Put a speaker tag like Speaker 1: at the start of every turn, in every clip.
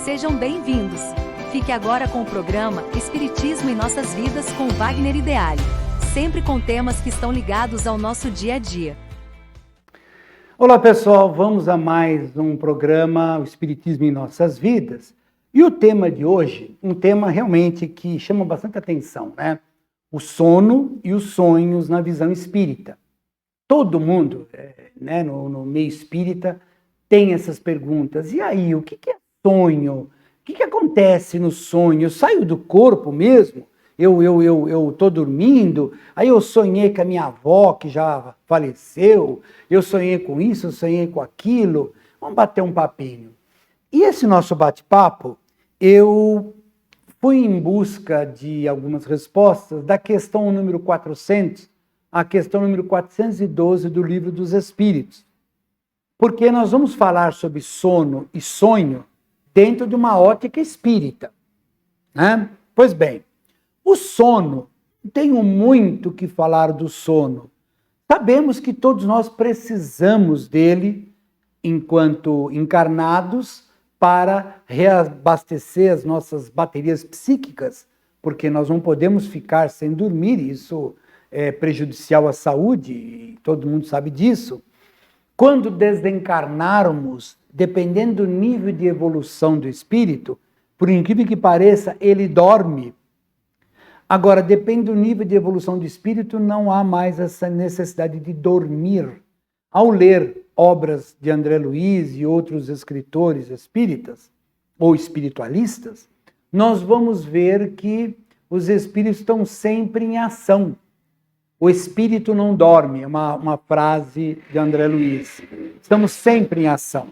Speaker 1: Sejam bem-vindos. Fique agora com o programa Espiritismo em Nossas Vidas com Wagner Ideale, sempre com temas que estão ligados ao nosso dia a dia.
Speaker 2: Olá pessoal, vamos a mais um programa, o Espiritismo em Nossas Vidas. E o tema de hoje, um tema realmente que chama bastante atenção, né? O sono e os sonhos na visão espírita. Todo mundo, no meio espírita, tem essas perguntas. E aí, o que é sonho? O que acontece no sonho? Eu saio do corpo mesmo? Eu estou dormindo, aí eu sonhei com a minha avó que já faleceu, eu sonhei com isso, eu sonhei com aquilo. Vamos bater um papinho. E esse nosso bate-papo, eu fui em busca de algumas respostas da questão número 400, a questão número 412 do Livro dos Espíritos. Porque nós vamos falar sobre sono e sonho dentro de uma ótica espírita, né? Pois bem, o sono, tenho muito que falar do sono. Sabemos que todos nós precisamos dele enquanto encarnados para reabastecer as nossas baterias psíquicas, porque nós não podemos ficar sem dormir, isso é prejudicial à saúde, e todo mundo sabe disso. Quando desencarnarmos, dependendo do nível de evolução do espírito, por incrível que pareça, ele dorme. Agora, depende do nível de evolução do espírito, não há mais essa necessidade de dormir. Ao ler obras de André Luiz e outros escritores espíritas ou espiritualistas, nós vamos ver que os espíritos estão sempre em ação. O espírito não dorme, é uma frase de André Luiz. Estamos sempre em ação.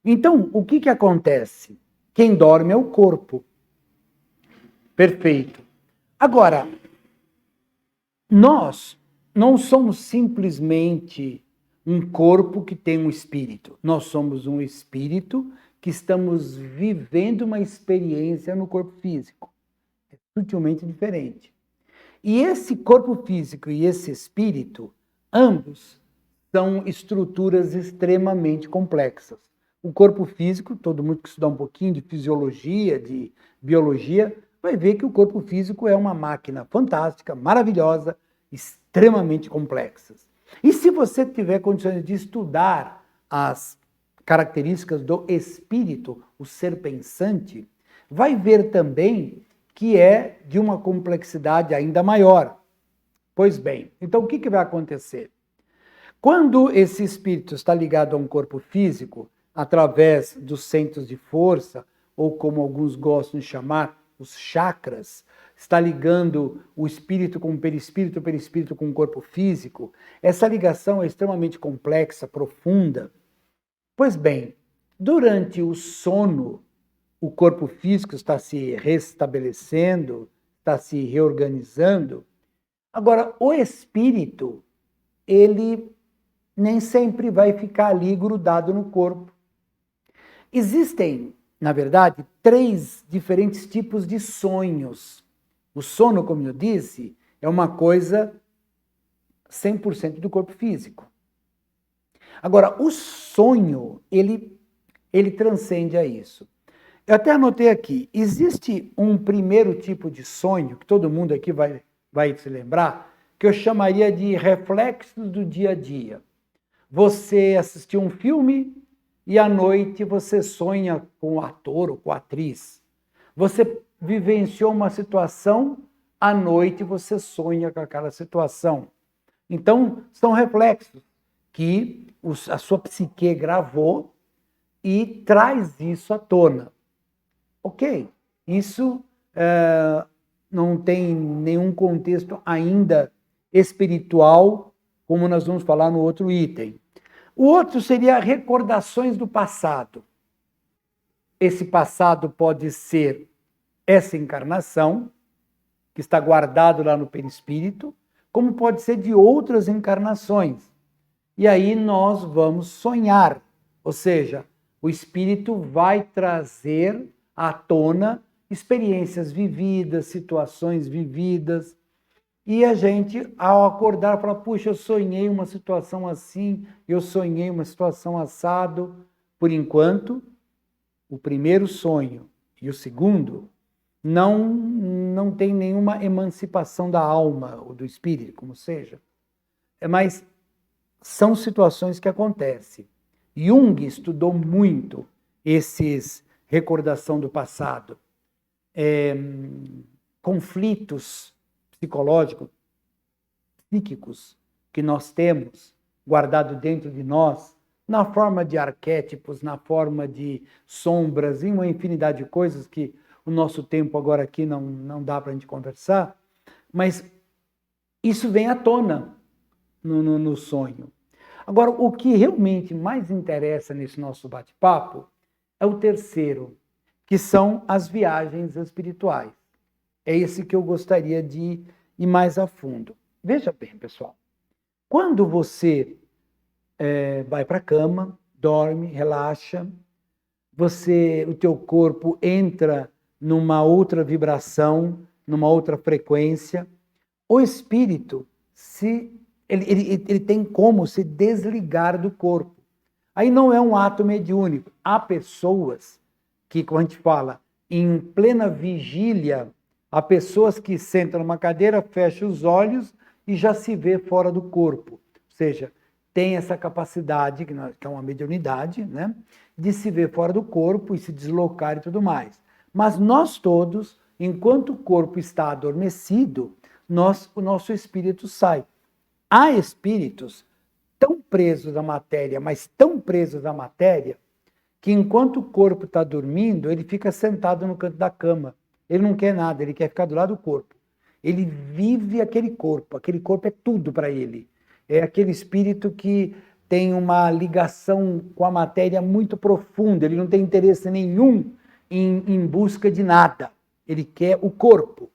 Speaker 2: Então, o que acontece? Quem dorme é o corpo. Perfeito. Agora, nós não somos simplesmente um corpo que tem um espírito. Nós somos um espírito que estamos vivendo uma experiência no corpo físico. É sutilmente diferente. E esse corpo físico e esse espírito, ambos são estruturas extremamente complexas. O corpo físico, todo mundo que estudar um pouquinho de fisiologia, de biologia, vai ver que o corpo físico é uma máquina fantástica, maravilhosa, extremamente complexa. E se você tiver condições de estudar as características do espírito, o ser pensante, vai ver também que é de uma complexidade ainda maior. Pois bem, então o que vai acontecer? Quando esse espírito está ligado a um corpo físico, através dos centros de força, ou como alguns gostam de chamar, os chakras, está ligando o espírito com o perispírito com o corpo físico, essa ligação é extremamente complexa, profunda. Pois bem, durante o sono, o corpo físico está se restabelecendo, está se reorganizando. Agora, o espírito, ele nem sempre vai ficar ali grudado no corpo. Existem, na verdade, 3 diferentes tipos de sonhos. O sono, como eu disse, é uma coisa 100% do corpo físico. Agora, o sonho, ele transcende a isso. Eu até anotei aqui, existe um primeiro tipo de sonho, que todo mundo aqui vai se lembrar, que eu chamaria de reflexos do dia a dia. Você assistiu um filme e à noite você sonha com o ator ou com a atriz. Você vivenciou uma situação, à noite você sonha com aquela situação. Então, são reflexos que a sua psique gravou e traz isso à tona. Ok, isso não tem nenhum contexto ainda espiritual, como nós vamos falar no outro item. O outro seria recordações do passado. Esse passado pode ser essa encarnação, que está guardado lá no perispírito, como pode ser de outras encarnações. E aí nós vamos sonhar, ou seja, o espírito vai trazer à tona experiências vividas, situações vividas, e a gente, ao acordar, fala, puxa, eu sonhei uma situação assim, eu sonhei uma situação assado. Por enquanto, o primeiro sonho e o segundo, não tem nenhuma emancipação da alma ou do espírito, como seja. Mas são situações que acontecem. Jung estudou muito esses recordação do passado, conflitos psicológicos, psíquicos que nós temos guardado dentro de nós, na forma de arquétipos, na forma de sombras, e uma infinidade de coisas que o nosso tempo agora aqui não dá para a gente conversar, mas isso vem à tona no sonho. Agora, o que realmente mais interessa nesse nosso bate-papo é o terceiro, que são as viagens espirituais. É esse que eu gostaria de ir mais a fundo. Veja bem, pessoal, quando você vai para a cama, dorme, relaxa, o teu corpo entra numa outra vibração, numa outra frequência, o espírito ele tem como se desligar do corpo. Aí não é um ato mediúnico. Há pessoas que, como a gente fala, em plena vigília, há pessoas que sentam numa cadeira, fecham os olhos e já se vê fora do corpo. Ou seja, tem essa capacidade, que é uma mediunidade, né, de se ver fora do corpo e se deslocar e tudo mais. Mas nós todos, enquanto o corpo está adormecido, o nosso espírito sai. Há espíritos tão presos à matéria, mas tão presos à matéria, que enquanto o corpo está dormindo, ele fica sentado no canto da cama. Ele não quer nada, ele quer ficar do lado do corpo. Ele vive aquele corpo é tudo para ele. É aquele espírito que tem uma ligação com a matéria muito profunda, ele não tem interesse nenhum em busca de nada. Ele quer o corpo.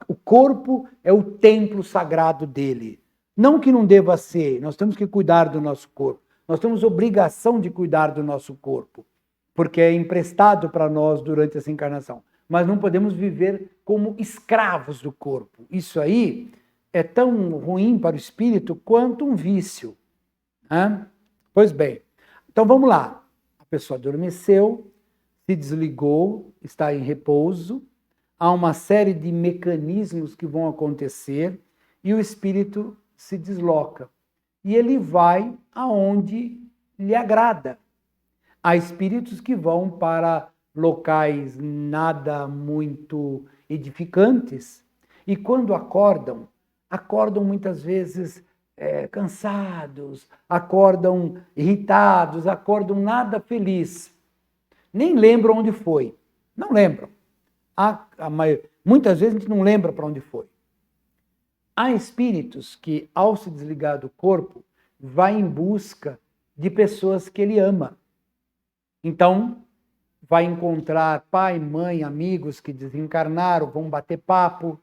Speaker 2: O corpo é o templo sagrado dele. Não que não deva ser, nós temos que cuidar do nosso corpo. Nós temos obrigação de cuidar do nosso corpo, porque é emprestado para nós durante essa encarnação. Mas não podemos viver como escravos do corpo. Isso aí é tão ruim para o espírito quanto um vício. Né? Pois bem, então vamos lá. A pessoa adormeceu, se desligou, está em repouso, há uma série de mecanismos que vão acontecer e o espírito se desloca. E ele vai aonde lhe agrada. Há espíritos que vão para locais nada muito edificantes e quando acordam muitas vezes cansados, acordam irritados, acordam nada felizes. Nem lembram onde foi. Não lembram. Muitas vezes a gente não lembra para onde foi. Há espíritos que, ao se desligar do corpo, vai em busca de pessoas que ele ama. Então, vai encontrar pai, mãe, amigos que desencarnaram, vão bater papo.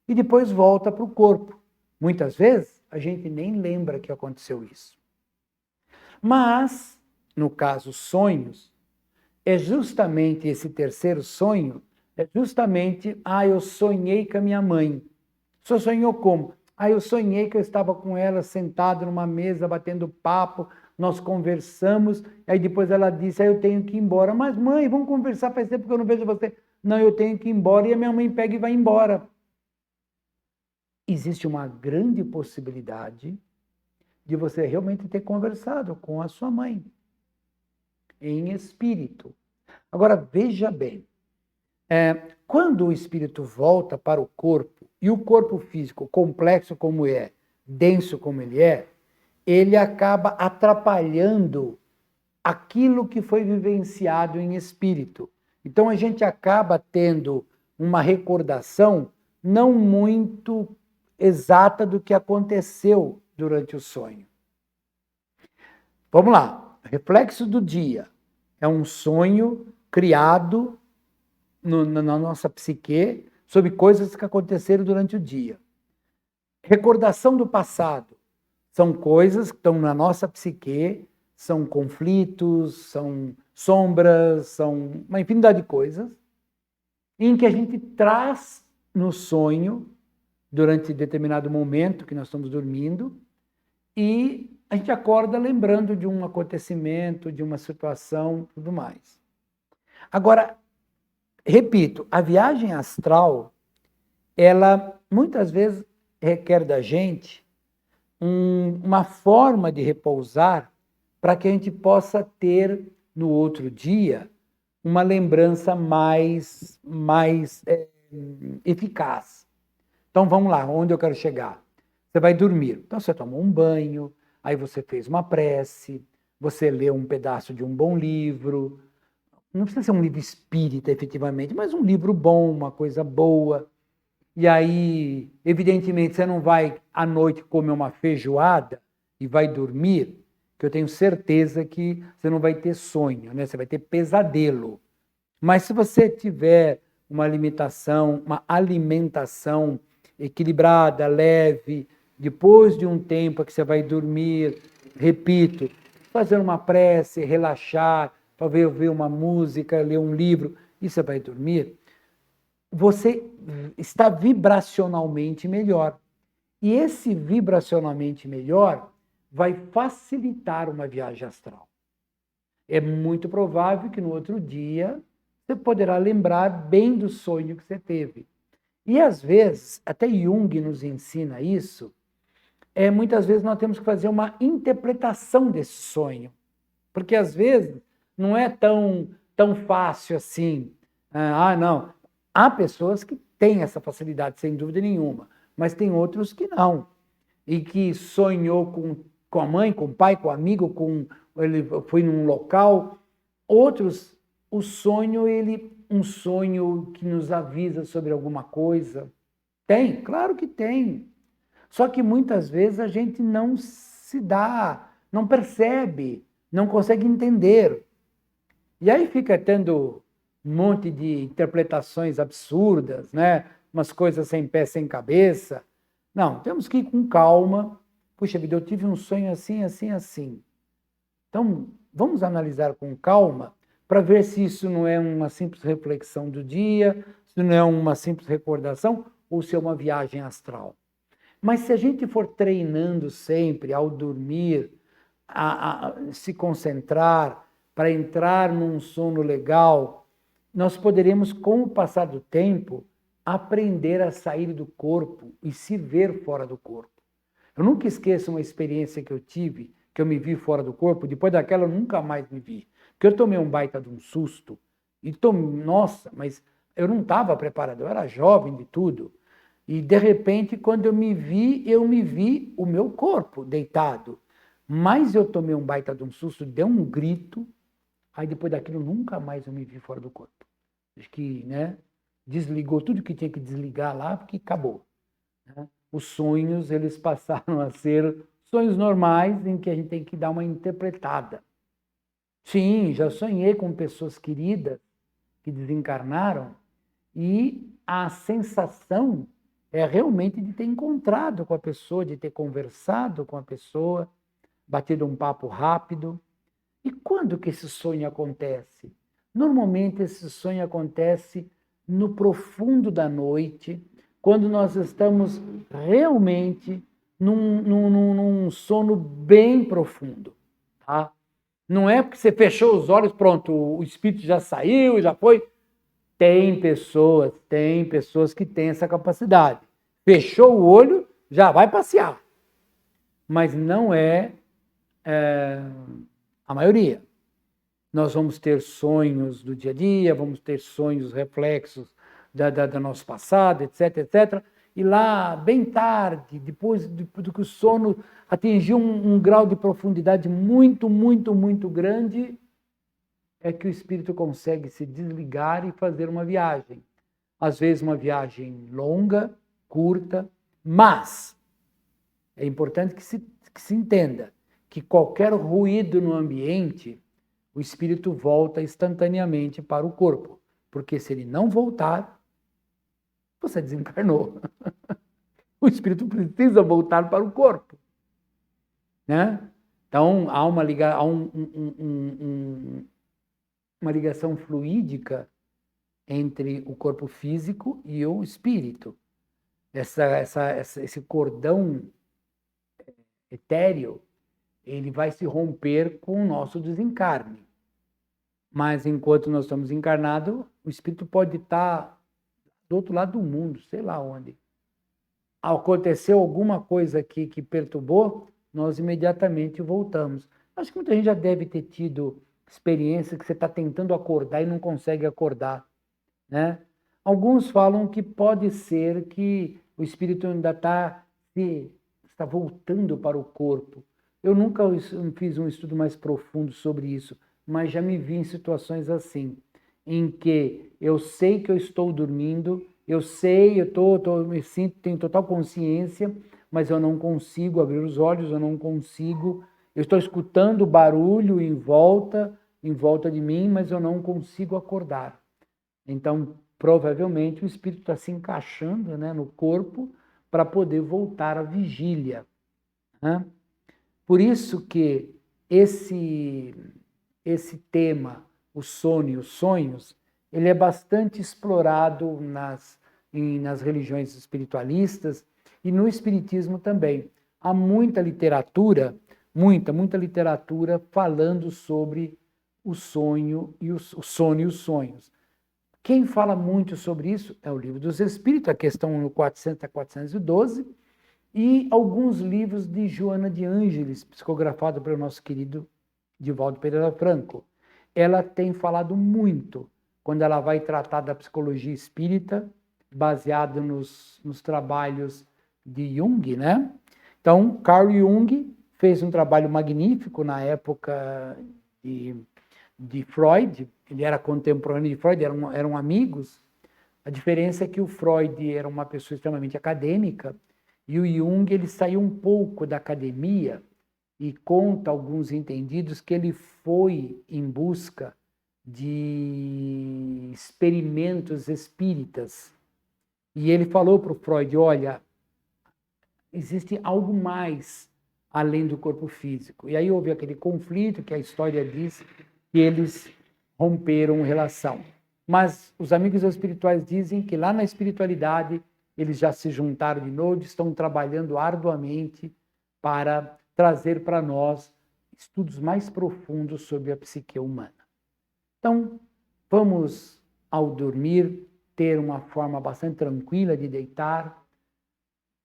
Speaker 2: E depois volta para o corpo. Muitas vezes, a gente nem lembra que aconteceu isso. Mas, no caso sonhos, é justamente esse terceiro sonho, eu sonhei com a minha mãe. O senhor sonhou como? Eu sonhei que eu estava com ela sentado numa mesa, batendo papo, nós conversamos, aí depois ela disse, eu tenho que ir embora. Mas mãe, vamos conversar, faz tempo que eu não vejo você. Não, eu tenho que ir embora, e a minha mãe pega e vai embora. Existe uma grande possibilidade de você realmente ter conversado com a sua mãe, em espírito. Agora, veja bem, quando o espírito volta para o corpo, e o corpo físico, complexo como é, denso como ele acaba atrapalhando aquilo que foi vivenciado em espírito. Então, a gente acaba tendo uma recordação não muito exata do que aconteceu durante o sonho. Vamos lá. Reflexo do dia. É um sonho criado na nossa psique sobre coisas que aconteceram durante o dia. Recordação do passado. São coisas que estão na nossa psique, são conflitos, são sombras, são uma infinidade de coisas, em que a gente traz no sonho, durante determinado momento que nós estamos dormindo, e a gente acorda lembrando de um acontecimento, de uma situação, tudo mais. Agora, repito, a viagem astral, ela muitas vezes requer da gente uma forma de repousar para que a gente possa ter no outro dia uma lembrança mais eficaz. Então vamos lá, onde eu quero chegar? Você vai dormir. Então você tomou um banho, aí você fez uma prece, você leu um pedaço de um bom livro. Não precisa ser um livro espírita, efetivamente, mas um livro bom, uma coisa boa. E aí, evidentemente, você não vai à noite comer uma feijoada e vai dormir, que eu tenho certeza que você não vai ter sonho, né? Você vai ter pesadelo. Mas se você tiver uma alimentação equilibrada, leve, depois de um tempo que você vai dormir, repito, fazer uma prece, relaxar, talvez ouvir uma música, ler um livro, e você vai dormir, você está vibracionalmente melhor. E esse vibracionalmente melhor vai facilitar uma viagem astral. É muito provável que no outro dia você poderá lembrar bem do sonho que você teve. E às vezes, até Jung nos ensina isso, muitas vezes nós temos que fazer uma interpretação desse sonho. Porque às vezes não é tão fácil assim. Não. Há pessoas que têm essa facilidade, sem dúvida nenhuma, mas tem outros que não. E que sonhou com a mãe, com o pai, com o amigo, ele foi num local. Outros, o sonho, um sonho que nos avisa sobre alguma coisa. Tem, claro que tem. Só que muitas vezes a gente não se dá, não percebe, não consegue entender. E aí fica tendo um monte de interpretações absurdas, né? Umas coisas sem pé, sem cabeça. Não, temos que ir com calma. Puxa vida, eu tive um sonho assim, assim, assim. Então, vamos analisar com calma para ver se isso não é uma simples reflexão do dia, se não é uma simples recordação ou se é uma viagem astral. Mas se a gente for treinando sempre ao dormir, a se concentrar, para entrar num sono legal, nós poderemos, com o passar do tempo, aprender a sair do corpo e se ver fora do corpo. Eu nunca esqueço uma experiência que eu tive, que eu me vi fora do corpo, depois daquela eu nunca mais me vi. Porque eu tomei um baita de um susto, nossa, mas eu não estava preparado, eu era jovem de tudo. E de repente, quando eu me vi o meu corpo deitado. Mas eu tomei um baita de um susto, dei um grito, aí depois daquilo nunca mais eu me vi fora do corpo. Acho que, né, desligou tudo que tinha que desligar lá, porque acabou. Né? Os sonhos, eles passaram a ser sonhos normais, em que a gente tem que dar uma interpretada. Sim, já sonhei com pessoas queridas que desencarnaram, e a sensação é realmente de ter encontrado com a pessoa, de ter conversado com a pessoa, batido um papo rápido. E quando que esse sonho acontece? Normalmente esse sonho acontece no profundo da noite, quando nós estamos realmente num sono bem profundo. Tá? Não é porque você fechou os olhos, pronto, o espírito já saiu, já foi. Tem pessoas que têm essa capacidade. Fechou o olho, já vai passear. Mas não é a maioria. Nós vamos ter sonhos do dia a dia, vamos ter sonhos reflexos do nosso passado, etc, etc. E lá, bem tarde, depois do que o sono atingiu um grau de profundidade muito, muito, muito grande, é que o espírito consegue se desligar e fazer uma viagem. Às vezes uma viagem longa, curta, mas é importante que se entenda que qualquer ruído no ambiente, o espírito volta instantaneamente para o corpo. Porque se ele não voltar, você desencarnou. O espírito precisa voltar para o corpo. Né? Então, há uma ligação fluídica entre o corpo físico e o espírito. Esse cordão etéreo, ele vai se romper com o nosso desencarne. Mas enquanto nós estamos encarnados, o espírito pode estar do outro lado do mundo, sei lá onde. Aconteceu alguma coisa aqui que perturbou, nós imediatamente voltamos. Acho que muita gente já deve ter tido experiência que você está tentando acordar e não consegue acordar, né? Alguns falam que pode ser que o espírito ainda está voltando para o corpo. Eu nunca fiz um estudo mais profundo sobre isso, mas já me vi em situações assim, em que eu sei que eu estou dormindo, eu sei, me sinto, tenho total consciência, mas eu não consigo abrir os olhos, eu estou escutando barulho em volta de mim, mas eu não consigo acordar. Então, provavelmente, o espírito está se encaixando, né, no corpo para poder voltar à vigília, né? Por isso que esse tema, o sono e os sonhos, ele é bastante explorado nas religiões espiritualistas e no espiritismo também. Há muita literatura, muita literatura falando sobre o sono e os sonhos. Quem fala muito sobre isso é o Livro dos Espíritos, a questão no 400 a 412, e alguns livros de Joana de Ângeles, psicografado pelo nosso querido Divaldo Pereira Franco. Ela tem falado muito quando ela vai tratar da psicologia espírita, baseado nos trabalhos de Jung, né? Então, Carl Jung fez um trabalho magnífico na época de Freud. Ele era contemporâneo de Freud, eram amigos. A diferença é que o Freud era uma pessoa extremamente acadêmica e o Jung ele saiu um pouco da academia e conta alguns entendidos que ele foi em busca de experimentos espíritas. E ele falou para o Freud, olha, existe algo mais além do corpo físico. E aí houve aquele conflito que a história diz que eles romperam relação. Mas os amigos espirituais dizem que lá na espiritualidade eles já se juntaram de novo, estão trabalhando arduamente para trazer para nós estudos mais profundos sobre a psique humana. Então, vamos, ao dormir, ter uma forma bastante tranquila de deitar,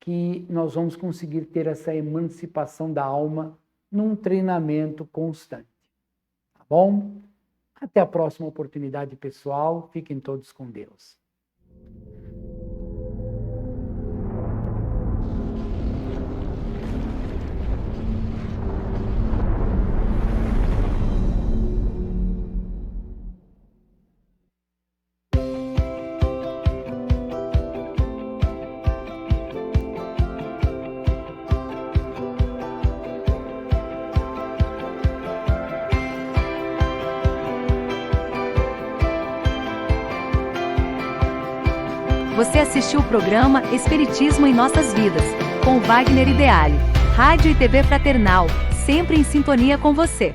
Speaker 2: que nós vamos conseguir ter essa emancipação da alma num treinamento constante. Tá bom? Até a próxima oportunidade, pessoal. Fiquem todos com Deus.
Speaker 1: Você assistiu o programa Espiritismo em Nossas Vidas, com Wagner Ideale. Rádio e TV Fraternal, sempre em sintonia com você.